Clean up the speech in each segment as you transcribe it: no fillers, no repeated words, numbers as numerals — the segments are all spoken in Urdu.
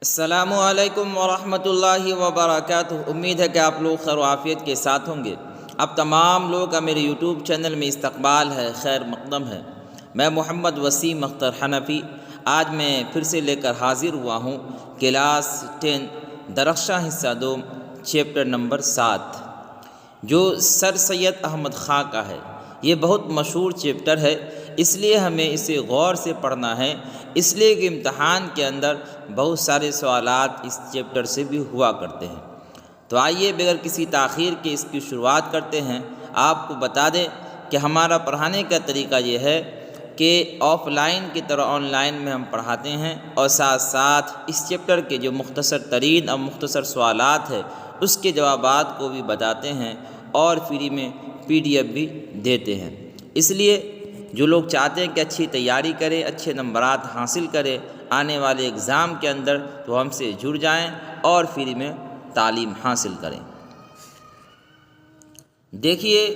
السلام علیکم ورحمۃ اللہ وبرکاتہ۔ امید ہے کہ آپ لوگ خیر و عافیت کے ساتھ ہوں گے۔ اب تمام لوگ کا میرے یوٹیوب چینل میں استقبال ہے، خیر مقدم ہے۔ میں محمد وسیم اختر حنفی آج میں پھر سے لے کر حاضر ہوا ہوں کلاس 10 درخشاں حصہ 2 چیپٹر نمبر 7 جو سر سید احمد خاں کا ہے۔ یہ بہت مشہور چیپٹر ہے، اس لیے ہمیں اسے غور سے پڑھنا ہے، اس لیے کہ امتحان کے اندر بہت سارے سوالات اس چیپٹر سے بھی ہوا کرتے ہیں۔ تو آئیے بغیر کسی تاخیر کے اس کی شروعات کرتے ہیں۔ آپ کو بتا دیں کہ ہمارا پڑھانے کا طریقہ یہ ہے کہ آف لائن کی طرح آن لائن میں ہم پڑھاتے ہیں، اور ساتھ ساتھ اس چیپٹر کے جو مختصر ترین اور مختصر سوالات ہیں اس کے جوابات کو بھی بتاتے ہیں، اور فری میں PDF بھی دیتے ہیں۔ اس لیے جو لوگ چاہتے ہیں کہ اچھی تیاری کریں، اچھے نمبرات حاصل کریں آنے والے اگزام کے اندر، تو ہم سے جڑ جائیں اور فری میں تعلیم حاصل کریں۔ دیکھیے،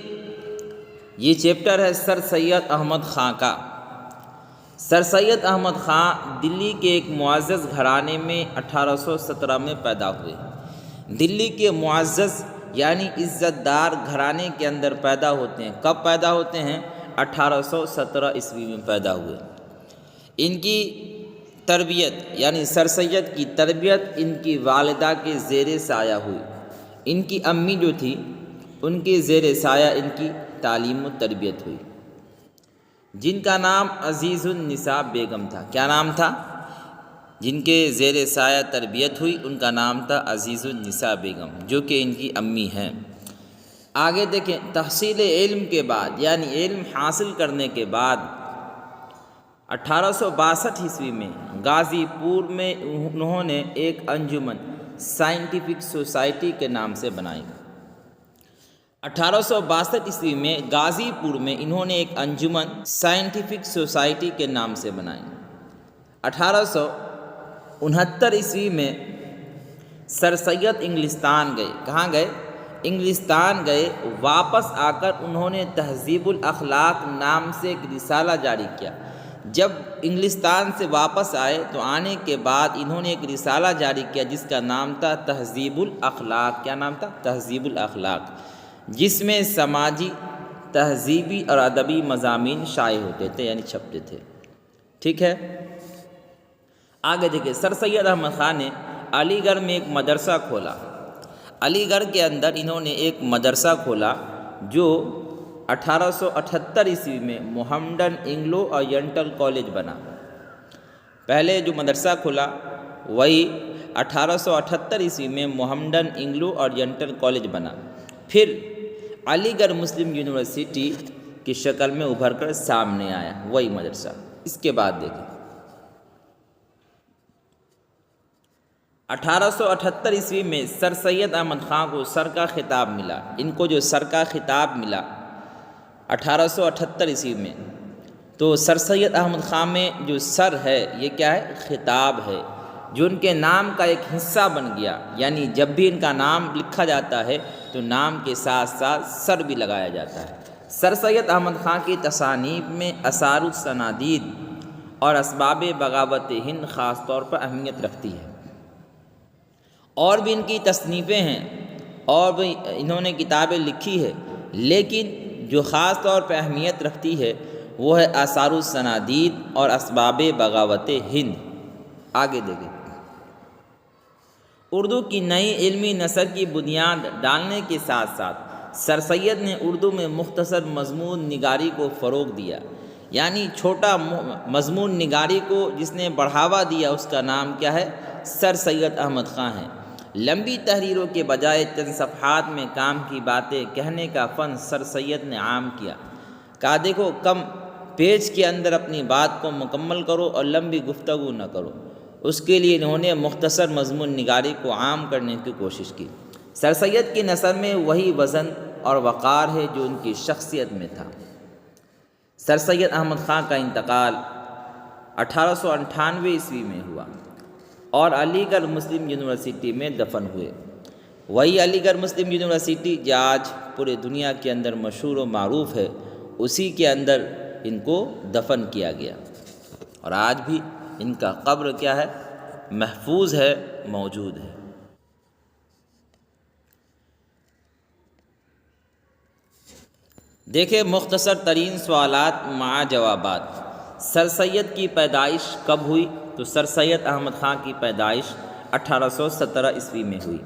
یہ چیپٹر ہے سر سید احمد خاں کا۔ سر سید احمد خاں دلی کے ایک معزز گھرانے میں 1817 میں پیدا ہوئے۔ دلی کے معزز یعنی عزت دار گھرانے کے اندر پیدا ہوتے ہیں۔ کب پیدا ہوتے ہیں؟ 1817 عیسوی میں پیدا ہوئے۔ ان کی تربیت یعنی سر سید کی تربیت ان کی والدہ کے زیر سایہ ہوئی۔ ان کی امی جو تھی ان کے زیر سایہ ان کی تعلیم و تربیت ہوئی، جن کا نام عزیز النساء بیگم تھا۔ کیا نام تھا؟ جن کے زیر سایہ تربیت ہوئی ان کا نام تھا عزیز النساء بیگم، جو کہ ان کی امی ہیں۔ آگے دیکھیں، تحصیل علم کے بعد یعنی علم حاصل کرنے کے بعد 1862 عیسوی میں غازی پور میں انہوں نے ایک انجمن سائنٹیفک سوسائٹی کے نام سے بنائی۔ 1862 عیسوی میں غازی پور میں انہوں نے ایک انجمن سائنٹیفک سوسائٹی کے نام سے بنائی۔ 1869 عیسوی میں سر سید انگلستان گئے۔ کہاں گئے؟ انگلستان گئے۔ واپس آ کر انہوں نے تہذیب الاخلاق نام سے ایک رسالہ جاری کیا۔ جب انگلستان سے واپس آئے تو آنے کے بعد انہوں نے ایک رسالہ جاری کیا جس کا نام تھا تہذیب الاخلاق۔ کیا نام تھا؟ تہذیب الاخلاق، جس میں سماجی، تہذیبی اور ادبی مضامین شائع ہوتے تھے یعنی چھپتے تھے۔ ٹھیک ہے، آگے دیکھیں، سر سید احمد خاں نے علی گڑھ میں ایک مدرسہ کھولا۔ علی گڑھ کے اندر انہوں نے ایک مدرسہ کھولا جو 1878 عیسوی میں محمڈن انگلو اورینٹل کالج بنا۔ پہلے جو مدرسہ کھولا وہی 1878 عیسوی میں محمڈن انگلو اورینٹل کالج بنا، پھر علی گڑھ مسلم یونیورسٹی کی شکل میں ابھر کر سامنے آیا وہی مدرسہ۔ اس کے بعد دیکھیں، 1878 عیسوی میں سر سید احمد خاں کو سر کا خطاب ملا۔ ان کو جو سر کا خطاب ملا 1878 عیسوی میں، تو سر سید احمد خاں میں جو سر ہے یہ کیا ہے؟ خطاب ہے، جو ان کے نام کا ایک حصہ بن گیا۔ یعنی جب بھی ان کا نام لکھا جاتا ہے تو نام کے ساتھ ساتھ سر بھی لگایا جاتا ہے۔ سر سید احمد خاں کی تصانیف میں آثار السنادید اور اسباب بغاوت ہند خاص طور پر اہمیت رکھتی ہے۔ اور بھی ان کی تصنیفیں ہیں اور بھی انہوں نے کتابیں لکھی ہے، لیکن جو خاص طور پہ اہمیت رکھتی ہے وہ ہے آثار السنادید اور اسباب بغاوت ہند۔ آگے دیکھیں، اردو کی نئی علمی نثر کی بنیاد ڈالنے کے ساتھ ساتھ سر سید نے اردو میں مختصر مضمون نگاری کو فروغ دیا۔ یعنی چھوٹا مضمون نگاری کو جس نے بڑھاوا دیا اس کا نام کیا ہے؟ سر سید احمد خاں ہے۔ لمبی تحریروں کے بجائے چند صفحات میں کام کی باتیں کہنے کا فن سر سید نے عام کیا۔ کہا دیکھو، کم پیج کے اندر اپنی بات کو مکمل کرو اور لمبی گفتگو نہ کرو۔ اس کے لیے انہوں نے مختصر مضمون نگاری کو عام کرنے کی کوشش کی۔ سر سید کی نثر میں وہی وزن اور وقار ہے جو ان کی شخصیت میں تھا۔ سر سید احمد خاں کا انتقال 1898 عیسوی میں ہوا اور علی گڑھ مسلم یونیورسٹی میں دفن ہوئے۔ وہی علی گڑھ مسلم یونیورسٹی جو آج پورے دنیا کے اندر مشہور و معروف ہے، اسی کے اندر ان کو دفن کیا گیا، اور آج بھی ان کا قبر کیا ہے؟ محفوظ ہے، موجود ہے۔ دیکھیں مختصر ترین سوالات مع جوابات۔ سر سید کی پیدائش کب ہوئی؟ تو سر سید احمد خان کی پیدائش 1817 عیسوی میں ہوئی۔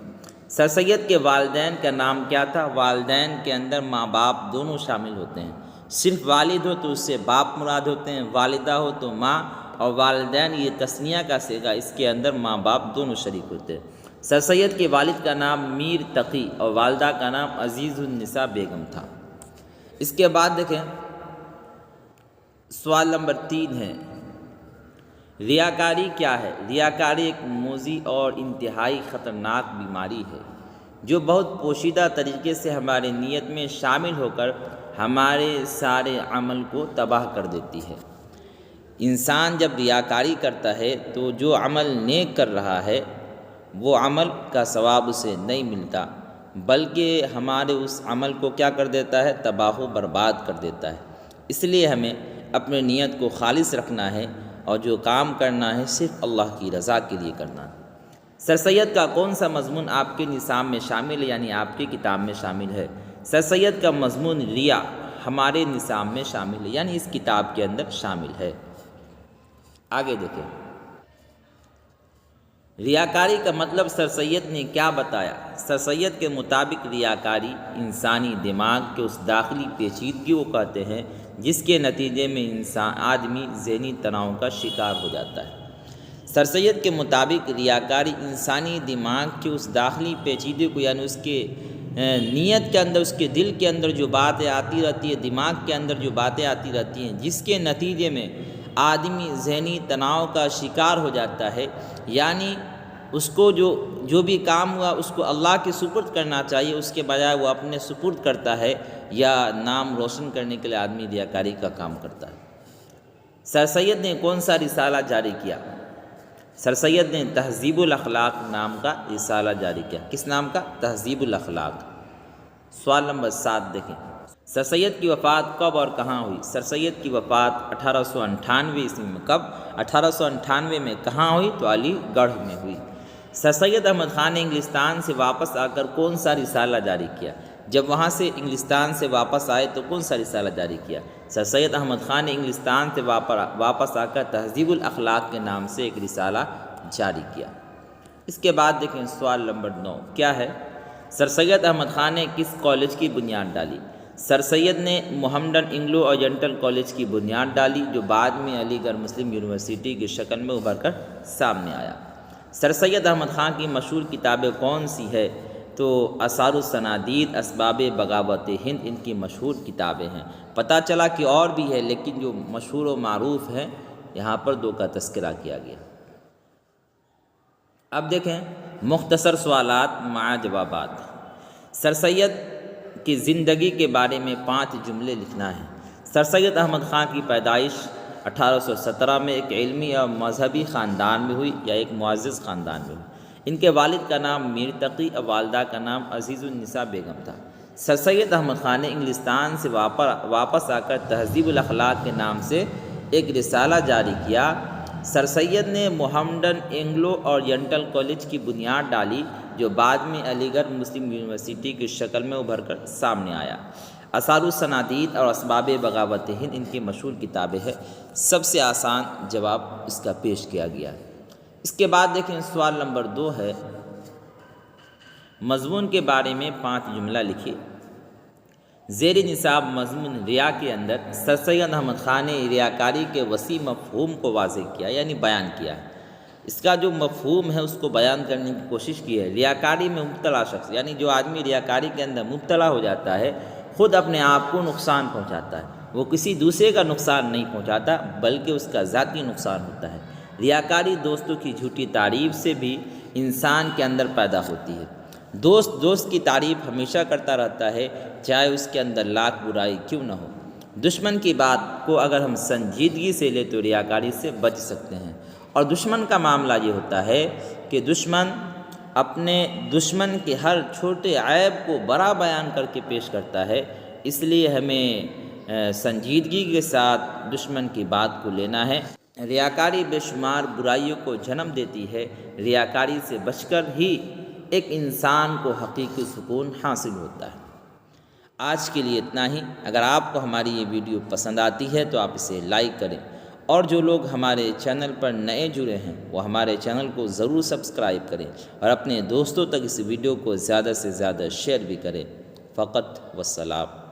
سر سید کے والدین کا نام کیا تھا؟ والدین کے اندر ماں باپ دونوں شامل ہوتے ہیں۔ صرف والد ہو تو اس سے باپ مراد ہوتے ہیں، والدہ ہو تو ماں، اور والدین یہ تثنیہ کا صیغہ، اس کے اندر ماں باپ دونوں شریک ہوتے ہیں۔ سر سید کے والد کا نام میر تقی اور والدہ کا نام عزیز النساء بیگم تھا۔ اس کے بعد دیکھیں سوال نمبر 3 ہے، ریاکاری کیا ہے؟ ریاکاری ایک موذی اور انتہائی خطرناک بیماری ہے جو بہت پوشیدہ طریقے سے ہمارے نیت میں شامل ہو کر ہمارے سارے عمل کو تباہ کر دیتی ہے۔ انسان جب ریاکاری کرتا ہے تو جو عمل نیک کر رہا ہے وہ عمل کا ثواب اسے نہیں ملتا، بلکہ ہمارے اس عمل کو کیا کر دیتا ہے؟ تباہ و برباد کر دیتا ہے۔ اس لیے ہمیں اپنی نیت کو خالص رکھنا ہے اور جو کام کرنا ہے صرف اللہ کی رضا کے لیے کرنا ہے۔ سر سید کا کون سا مضمون آپ کے نصاب میں شامل ہے، یعنی آپ کی کتاب میں شامل ہے؟ سر سید کا مضمون ریا ہمارے نصاب میں شامل ہے، یعنی اس کتاب کے اندر شامل ہے۔ آگے دیکھیں، ریاکاری کا مطلب سر سید نے کیا بتایا؟ سر سید کے مطابق ریاکاری انسانی دماغ کے اس داخلی پیچیدگی کو کہتے ہیں جس کے نتیجے میں آدمی ذہنی تناؤ کا شکار ہو جاتا ہے۔ سر سید کے مطابق ریاکاری انسانی دماغ کے اس داخلی پیچیدگی کو، یعنی اس کے نیت کے اندر، اس کے دل کے اندر جو باتیں آتی رہتی ہے، دماغ کے اندر جو باتیں آتی رہتی ہیں، جس کے نتیجے میں آدمی ذہنی تناؤ کا شکار ہو جاتا ہے، یعنی اس کو جو بھی کام ہوا اس کو اللہ کے سپرد کرنا چاہیے، اس کے بجائے وہ اپنے سپرد کرتا ہے، یا نام روشن کرنے کے لیے آدمی ریاکاری کا کام کرتا ہے۔ سر سید نے کون سا رسالہ جاری کیا؟ سر سید نے تہذیب الاخلاق نام کا رسالہ جاری کیا۔ کس نام کا؟ تہذیب الاخلاق۔ سوال نمبر 7 دیکھیں، سر سید کی وفات کب اور کہاں ہوئی؟ سر سید کی وفات 1898 عیسوی میں۔ کب؟ 1898 میں۔ کہاں ہوئی؟ تو علی گڑھ میں ہوئی۔ سر سید احمد خان نے انگلستان سے واپس آ کر کون سا رسالہ جاری کیا؟ جب وہاں سے انگلستان سے واپس آئے تو کون سا رسالہ جاری کیا؟ سر سید احمد خان نے انگلستان سے واپس آ کر تہذیب الاخلاق کے نام سے ایک رسالہ جاری کیا۔ اس کے بعد دیکھیں سوال نمبر 9 کیا ہے؟ سر سید احمد خان نے کس کالج کی بنیاد ڈالی؟ سر سید نے محمڈن انگلو اورینٹل کالج کی بنیاد ڈالی جو بعد میں علی گڑھ مسلم یونیورسٹی کی شکل میں ابھر کر سامنے آیا۔ سر سید احمد خان کی مشہور کتابیں کون سی ہے؟ تو آثار الصنادید، اسباب بغاوت ہند ان کی مشہور کتابیں ہیں۔ پتہ چلا کہ اور بھی ہے، لیکن جو مشہور و معروف ہیں یہاں پر 2 کا تذکرہ کیا گیا۔ اب دیکھیں مختصر سوالات مع جوابات۔ سر سید کی زندگی کے بارے میں 5 جملے لکھنا ہے۔ سر سید احمد خان کی پیدائش 1817 میں ایک علمی اور مذہبی خاندان میں ہوئی، یا ایک معزز خاندان میں ہوئی۔ ان کے والد کا نام میر تقی اور والدہ کا نام عزیز النساء بیگم تھا۔ سر سید احمد خان نے انگلستان سے واپس آ کر تہذیب الاخلاق کے نام سے ایک رسالہ جاری کیا۔ سر سید نے محمڈن اینگلو اورینٹل کالج کی بنیاد ڈالی جو بعد میں علی گڑھ مسلم یونیورسٹی کی شکل میں ابھر کر سامنے آیا۔ آثار الصنادید اور اسباب بغاوت ہند ان کی مشہور کتابیں ہیں۔ سب سے آسان جواب اس کا پیش کیا گیا ہے۔ اس کے بعد دیکھیں سوال نمبر 2 ہے، مضمون کے بارے میں 5 جملہ لکھیے۔ زیر نصاب مضمون ریا کے اندر سر سید احمد خان نے ریاکاری کے وسیع مفہوم کو واضح کیا، یعنی بیان کیا ہے۔ اس کا جو مفہوم ہے اس کو بیان کرنے کی کوشش کی ہے۔ ریاکاری میں مبتلا شخص، یعنی جو آدمی ریاکاری کے اندر مبتلا ہو جاتا ہے، خود اپنے آپ کو نقصان پہنچاتا ہے، وہ کسی دوسرے کا نقصان نہیں پہنچاتا بلکہ اس کا ذاتی نقصان ہوتا ہے۔ ریاکاری دوستوں کی جھوٹی تعریف سے بھی انسان کے اندر پیدا ہوتی ہے۔ دوست کی تعریف ہمیشہ کرتا رہتا ہے چاہے اس کے اندر لاکھ برائی کیوں نہ ہو۔ دشمن کی بات کو اگر ہم سنجیدگی سے لیں تو ریاکاری سے بچ سکتے ہیں۔ اور دشمن کا معاملہ یہ ہوتا ہے کہ دشمن اپنے دشمن کے ہر چھوٹے عیب کو بڑا بیان کر کے پیش کرتا ہے، اس لیے ہمیں سنجیدگی کے ساتھ دشمن کی بات کو لینا ہے۔ ریاکاری بے شمار برائیوں کو جنم دیتی ہے۔ ریاکاری سے بچ کر ہی ایک انسان کو حقیقی سکون حاصل ہوتا ہے۔ آج کے لیے اتنا ہی۔ اگر آپ کو ہماری یہ ویڈیو پسند آتی ہے تو آپ اسے لائک کریں، اور جو لوگ ہمارے چینل پر نئے جڑے ہیں وہ ہمارے چینل کو ضرور سبسکرائب کریں، اور اپنے دوستوں تک اس ویڈیو کو زیادہ سے زیادہ شیئر بھی کریں۔ فقط والسلام۔